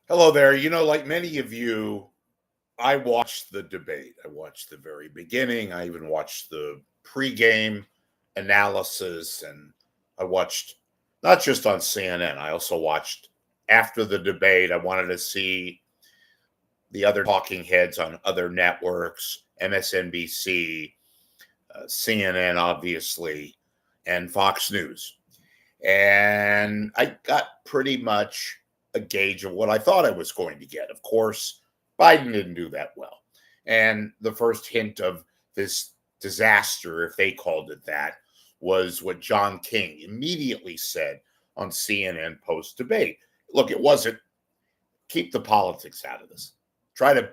Hello there. Like many of you, I watched the debate. I watched the very beginning. I even watched the pregame analysis, and I watched not just on CNN. I also watched after the debate. I wanted to see the other talking heads on other networks, MSNBC, CNN, obviously, and Fox News. And I got pretty much a gauge of what I thought I was going to get. Of course, Biden didn't do that well. And the first hint of this disaster, if they called it that, was what John King immediately said on CNN post debate. Look, it wasn't keep the politics out of this, try to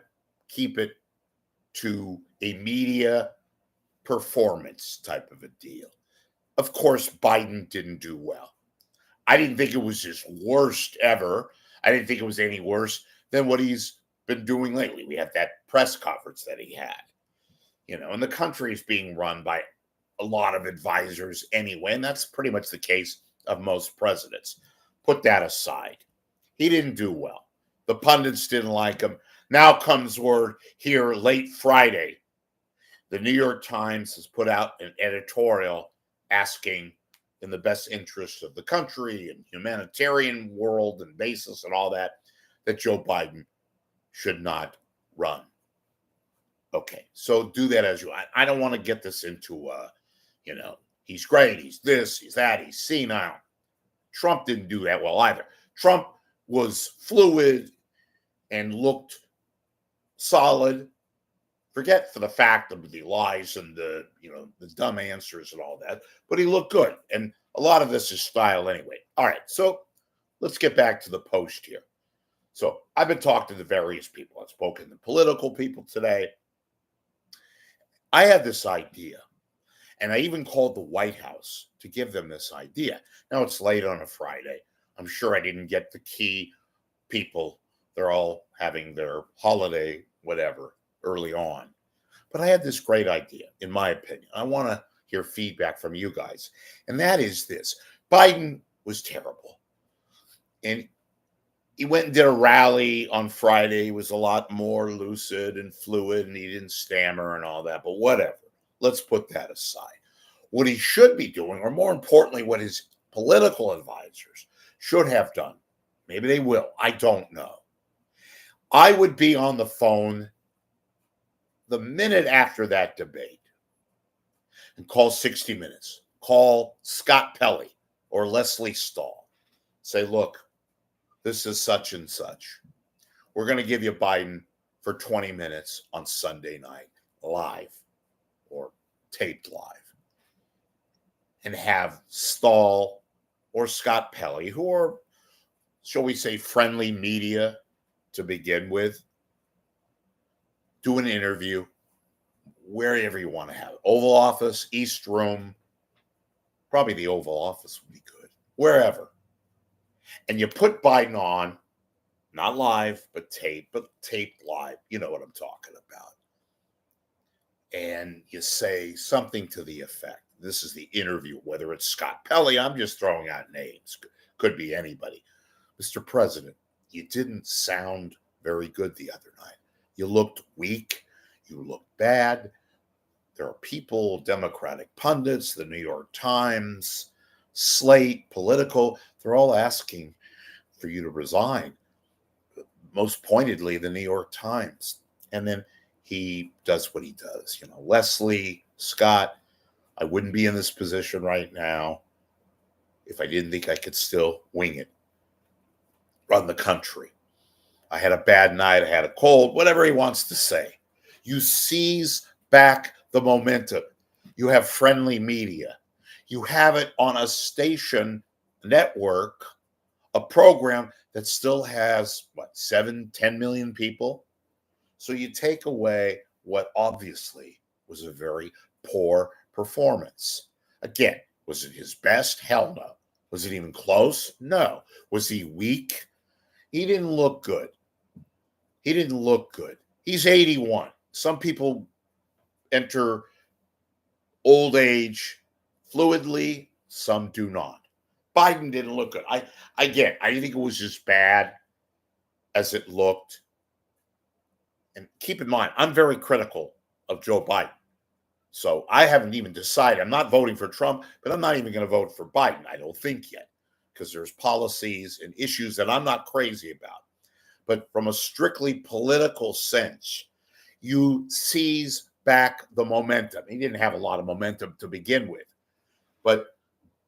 keep it to a media performance type of a deal. Of course, Biden didn't do well. I didn't think it was his worst ever. I didn't think it was any worse than what he's been doing lately. We had that press conference that he had, and the country is being run by a lot of advisors anyway, and that's pretty much the case of most presidents. Put that aside. He didn't do well. The pundits didn't like him. Now comes word here late Friday. The New York Times has put out an editorial asking, in the best interests of the country and humanitarian world and basis and all that, that Joe Biden should not run. Okay, so do that as you. I don't want to get this into, he's great, he's this, he's that, he's senile. Trump didn't do that well either. Trump was fluid and looked solid. Forget for the fact of the lies and the dumb answers and all that, but he looked good. And a lot of this is style anyway. All right, so let's get back to the post here. So I've been talking to various people. I've spoken to political people today. I had this idea, and I even called the White House to give them this idea. Now it's late on a Friday. I'm sure I didn't get the key people. They're all having their holiday, whatever, early on. But I had this great idea, in my opinion. I want to hear feedback from you guys. And that is this. Biden was terrible. And he went and did a rally on Friday. He was a lot more lucid and fluid, and he didn't stammer and all that. But whatever. Let's put that aside. What he should be doing, or more importantly, what his political advisors should have done, maybe they will, I don't know. I would be on the phone the minute after that debate and call 60 Minutes, call Scott Pelley or Leslie Stahl. Say, look, this is such and such. We're going to give you Biden for 20 minutes on Sunday night, live or taped live. And have Stahl or Scott Pelley, who are, shall we say, friendly media to begin with, do an interview wherever you want to have it. Oval Office, East Room, probably the Oval Office would be good, wherever. And you put Biden on, not live, but taped live. You know what I'm talking about. And you say something to the effect. This is the interview, whether it's Scott Pelley, I'm just throwing out names, could be anybody. Mr. President, you didn't sound very good the other night. You looked weak. You looked bad. There are people, Democratic pundits, the New York Times, Slate, Political, they're all asking for you to resign. Most pointedly, the New York Times. And then he does what he does. Leslie, Scott, I wouldn't be in this position right now if I didn't think I could still wing it, run the country. I had a bad night, I had a cold, whatever he wants to say. You seize back the momentum. You have friendly media. You have it on a station network, a program that still has, 7-10 million people? So you take away what obviously was a very poor performance. Again, was it his best? Hell no. Was it even close? No. Was he weak? He didn't look good. He's 81. Some people enter old age fluidly, some do not. Biden didn't look good. I think it was just bad. as it looked. And keep in mind, I'm very critical of Joe Biden. So I haven't even decided. I'm not voting for Trump, but I'm not even going to vote for Biden, I don't think yet, because there's policies and issues that I'm not crazy about. But from a strictly political sense, you seize back the momentum. He didn't have a lot of momentum to begin with, but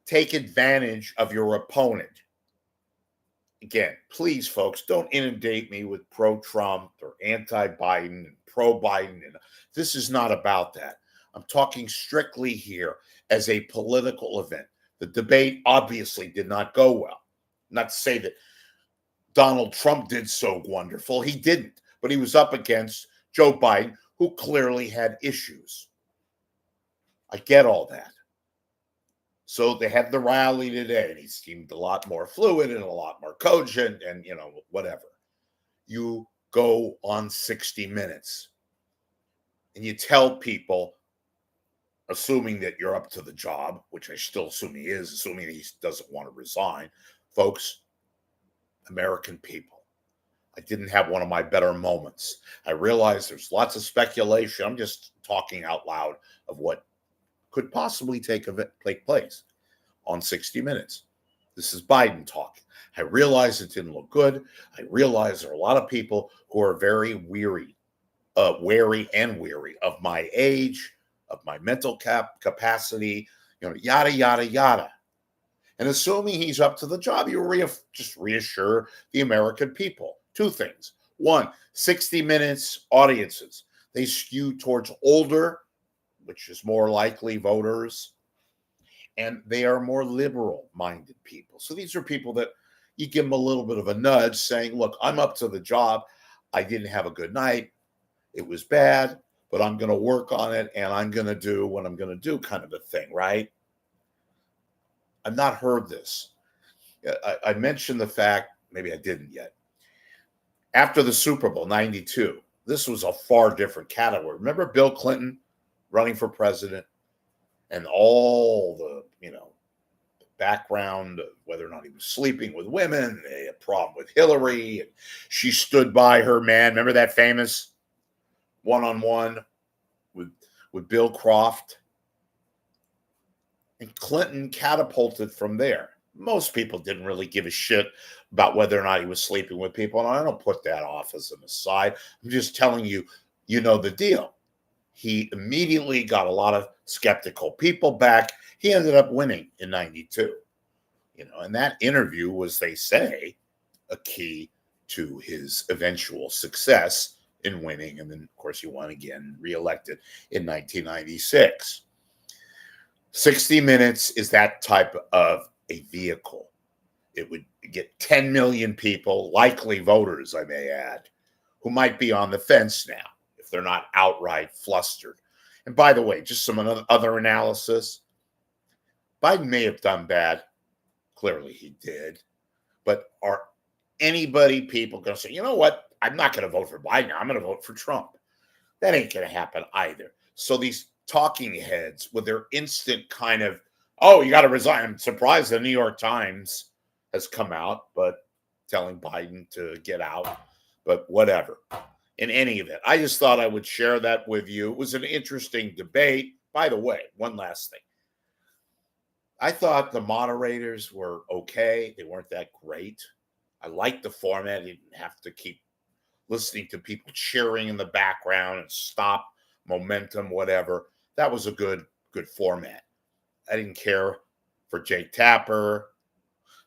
take advantage of your opponent. Again, please, folks, don't inundate me with pro-Trump or anti-Biden and pro-Biden. This is not about that. I'm talking strictly here as a political event. The debate obviously did not go well. Not to say that Donald Trump did so wonderful. He didn't. But he was up against Joe Biden, who clearly had issues. I get all that. So they had the rally today, and he seemed a lot more fluid and a lot more cogent and, whatever. You go on 60 Minutes and you tell people, assuming that you're up to the job, which I still assume he is, assuming he doesn't want to resign, folks, American people, I didn't have one of my better moments. I realize there's lots of speculation. I'm just talking out loud of what could possibly take place on 60 Minutes. This is Biden talking. I realize it didn't look good. I realize there are a lot of people who are very wary of my age, of my mental capacity, yada, yada, yada. And assuming he's up to the job, you just reassure the American people. Two things. One, 60 Minutes audiences. They skew towards older, which is more likely voters, and they are more liberal-minded people. So these are people that you give them a little bit of a nudge saying, look, I'm up to the job. I didn't have a good night. It was bad, but I'm going to work on it, and I'm going to do what I'm going to do, kind of a thing, right? I've not heard this. I mentioned the fact, maybe I didn't yet. After the Super Bowl, 92, this was a far different category. Remember Bill Clinton running for president and all the, background of whether or not he was sleeping with women, a problem with Hillary, and she stood by her man. Remember that famous one-on-one with Bill Croft? And Clinton catapulted from there. Most people didn't really give a shit about whether or not he was sleeping with people. And I don't put that off as an aside. I'm just telling you, the deal. He immediately got a lot of skeptical people back. He ended up winning in 92. And that interview was, they say, a key to his eventual success in winning. And then, of course, he won again, reelected in 1996. 60 Minutes is that type of a vehicle. It would get 10 million people, likely voters, I may add, who might be on the fence now if they're not outright flustered. And by the way, just some other analysis. Biden may have done bad. Clearly he did. But are people going to say, you know what? I'm not going to vote for Biden. I'm going to vote for Trump. That ain't going to happen either. So these talking heads with their instant kind of, oh, you got to resign. I'm surprised the New York Times has come out, but telling Biden to get out, but whatever. In any event, I just thought I would share that with you. It was an interesting debate. By the way, one last thing. I thought the moderators were okay. They weren't that great. I liked the format. You didn't have to keep listening to people cheering in the background and stop momentum, whatever. That was a good format. I didn't care for Jake Tapper.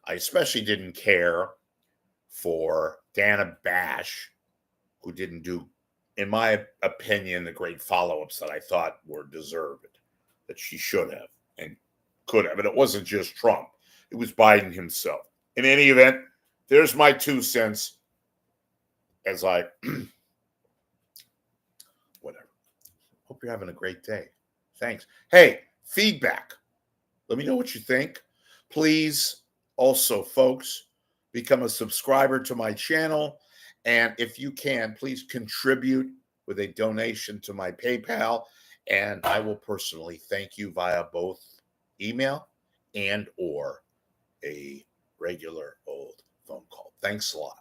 I especially didn't care for Dana Bash, who didn't do, in my opinion, the great follow-ups that I thought were deserved, that she should have and could have. And it wasn't just Trump. It was Biden himself. In any event, there's my 2 cents as I, whatever. Hope you're having a great day. Thanks. Hey, feedback. Let me know what you think. Please, also, folks, become a subscriber to my channel. And if you can, please contribute with a donation to my PayPal. And I will personally thank you via both email and or a regular old phone call. Thanks a lot.